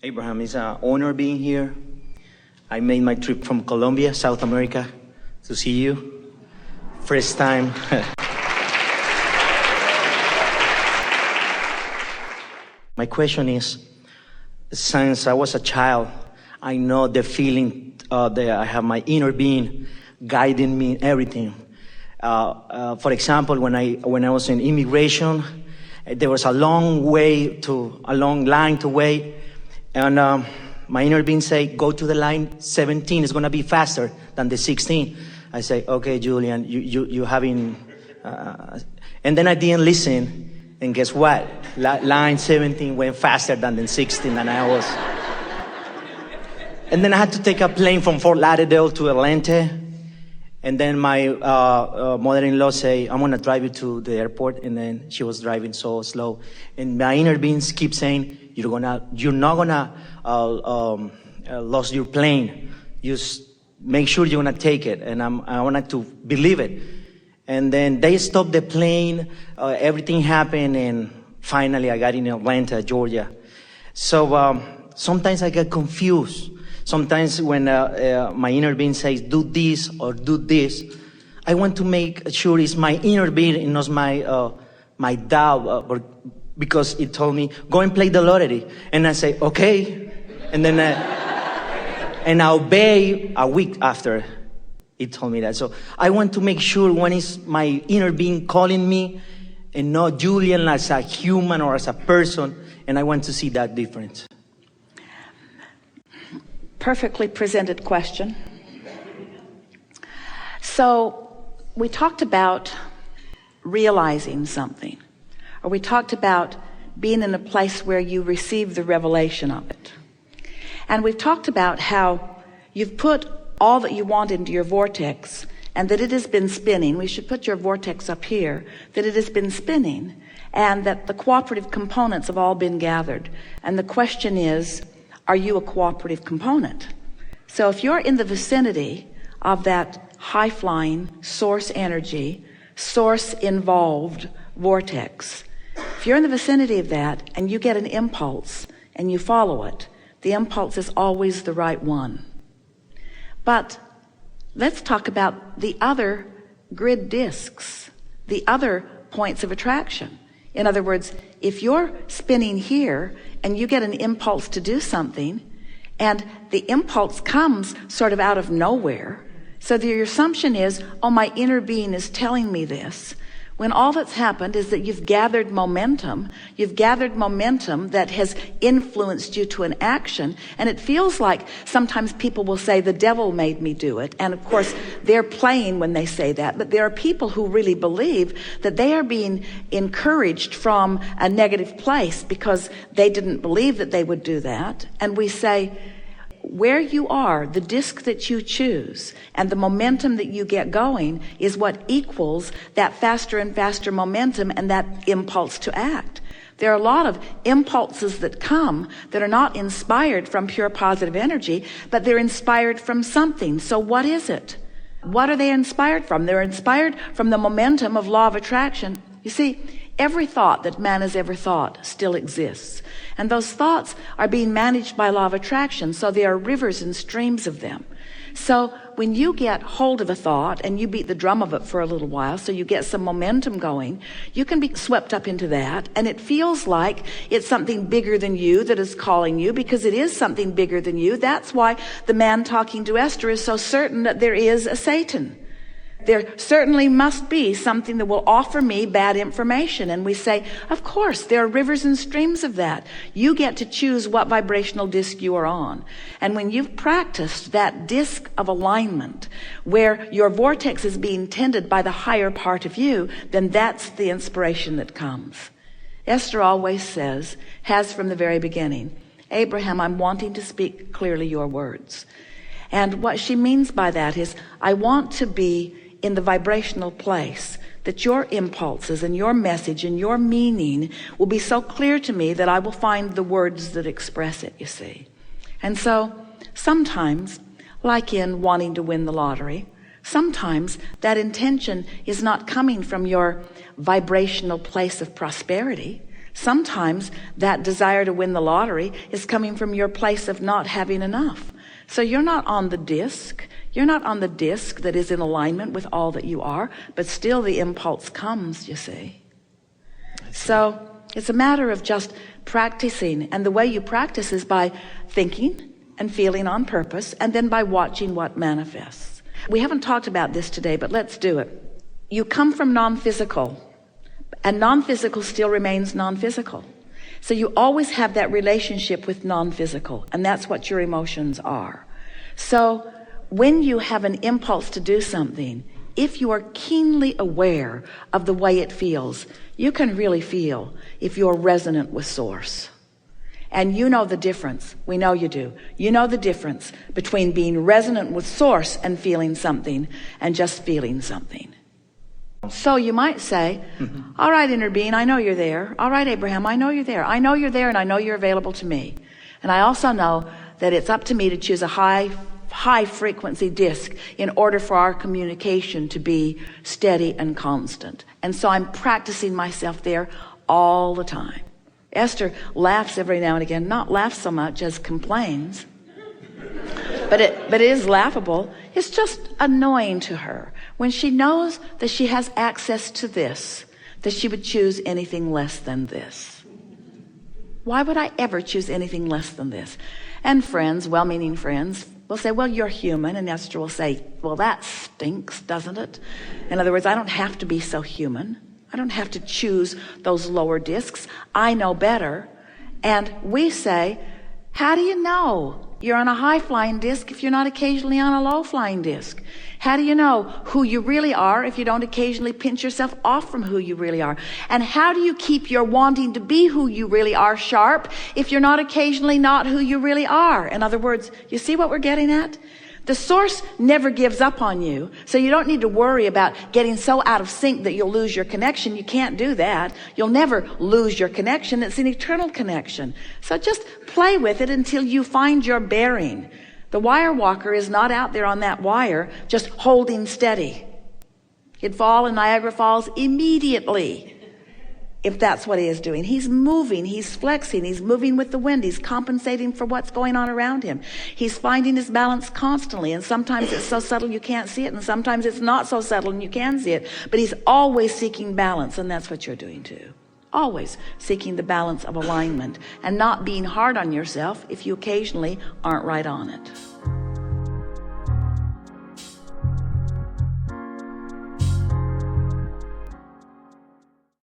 Abraham, it's an honor being here. I made my trip from Colombia, South America, to see you. First time. My question is, since I was a child, I know the feeling that I have my inner being guiding me in everything. For example, when I was in immigration, there was a long line to wait, and my inner being say, go to the line 17. It's going to be faster than the 16. I say, okay, Julian, you having, and then I didn't listen, and guess what? Line 17 went faster than the 16, and I was. And then I had to take a plane from Fort Lauderdale to Atlanta. And then my mother-in-law say, I'm going to drive you to the airport. And then she was driving so slow. And my inner beings keep saying, you're not going to lose your plane. Just make sure you're going to take it. And I wanted to believe it. And then they stopped the plane. Everything happened. And finally, I got in Atlanta, Georgia. So sometimes I get confused. Sometimes when my inner being says, do this or do this, I want to make sure it's my inner being and not my doubt, because it told me, go and play the lottery. And I say, okay. And then and I obey a week after it told me that. So I want to make sure when it's my inner being calling me and not Julian as a human or as a person. And I want to see that difference. Perfectly presented question. So we talked about realizing something, or we talked about being in a place where you receive the revelation of it. And we've talked about how you've put all that you want into your vortex, and that it has been spinning. We should put your vortex up here, that it has been spinning, and that the cooperative components have all been gathered. And the question is, are you a cooperative component? So if you're in the vicinity of that high-flying source energy, source-involved vortex, if you're in the vicinity of that and you get an impulse and you follow it, the impulse is always the right one. But let's talk about the other grid disks, the other points of attraction. In other words, if you're spinning here and you get an impulse to do something, and the impulse comes sort of out of nowhere, so your assumption is, oh, my inner being is telling me this, when all that's happened is that you've gathered momentum that has influenced you to an action. And it feels like sometimes people will say, the devil made me do it. And of course, they're playing when they say that. But there are people who really believe that they are being encouraged from a negative place because they didn't believe that they would do that. And we say, where you are, the disc that you choose and the momentum that you get going is what equals that faster and faster momentum and that impulse to act. There are a lot of impulses that come that are not inspired from pure positive energy, but they're inspired from something. So what is it? What are they inspired from? They're inspired from the momentum of law of attraction. You see, every thought that man has ever thought still exists. And those thoughts are being managed by law of attraction, so there are rivers and streams of them. So when you get hold of a thought and you beat the drum of it for a little while, so you get some momentum going, you can be swept up into that, and it feels like it's something bigger than you that is calling you, because it is something bigger than you. That's why the man talking to Esther is so certain that there is a Satan. There certainly must be something that will offer me bad information. And we say, of course, there are rivers and streams of that. You get to choose what vibrational disc you are on. And when you've practiced that disc of alignment, where your vortex is being tended by the higher part of you, then that's the inspiration that comes. Esther always says, has from the very beginning, Abraham, I'm wanting to speak clearly your words. And what she means by that is, I want to be in the vibrational place that your impulses and your message and your meaning will be so clear to me that I will find the words that express it, you see. And so sometimes, like in wanting to win the lottery, sometimes that intention is not coming from your vibrational place of prosperity. Sometimes that desire to win the lottery is coming from your place of not having enough. So you're not on the disc. You're not on the disc that is in alignment with all that you are, but still the impulse comes, you see. So it's a matter of just practicing. And the way you practice is by thinking and feeling on purpose, and then by watching what manifests. We haven't talked about this today, but let's do it. You come from non-physical, and non-physical still remains non-physical. So you always have that relationship with non-physical, and that's what your emotions are. So when you have an impulse to do something, if you are keenly aware of the way it feels, you can really feel if you're resonant with source. And you know the difference. We know you do. You know the difference between being resonant with source and feeling something and just feeling something. So you might say, all right, inner being, I know you're there. All right, Abraham, I know you're there. I know you're there, and I know you're available to me. And I also know that it's up to me to choose a high frequency disc in order for our communication to be steady and constant. And so I'm practicing myself there all the time. Esther laughs every now and again, not laughs so much as complains, but it is laughable. It's just annoying to her when she knows that she has access to this, that she would choose anything less than this. Why would I ever choose anything less than this? And friends, well-meaning friends, will say, well, you're human. And Esther will say, well, that stinks, doesn't it? In other words, I don't have to be so human. I don't have to choose those lower discs. I know better. And we say, how do you know you're on a high-flying disc if you're not occasionally on a low-flying disc? How do you know who you really are if you don't occasionally pinch yourself off from who you really are? And how do you keep your wanting to be who you really are sharp if you're not occasionally not who you really are? In other words, you see what we're getting at? The source never gives up on you, so you don't need to worry about getting so out of sync that you'll lose your connection. You can't do that. You'll never lose your connection. It's an eternal connection. So just play with it until you find your bearing. The wire walker is not out there on that wire just holding steady. He'd fall in Niagara Falls immediately if that's what he is doing. He's moving, he's flexing, he's moving with the wind, he's compensating for what's going on around him. He's finding his balance constantly, and sometimes it's so subtle you can't see it, and sometimes it's not so subtle and you can see it, but he's always seeking balance, and that's what you're doing too. Always seeking the balance of alignment and not being hard on yourself if you occasionally aren't right on it.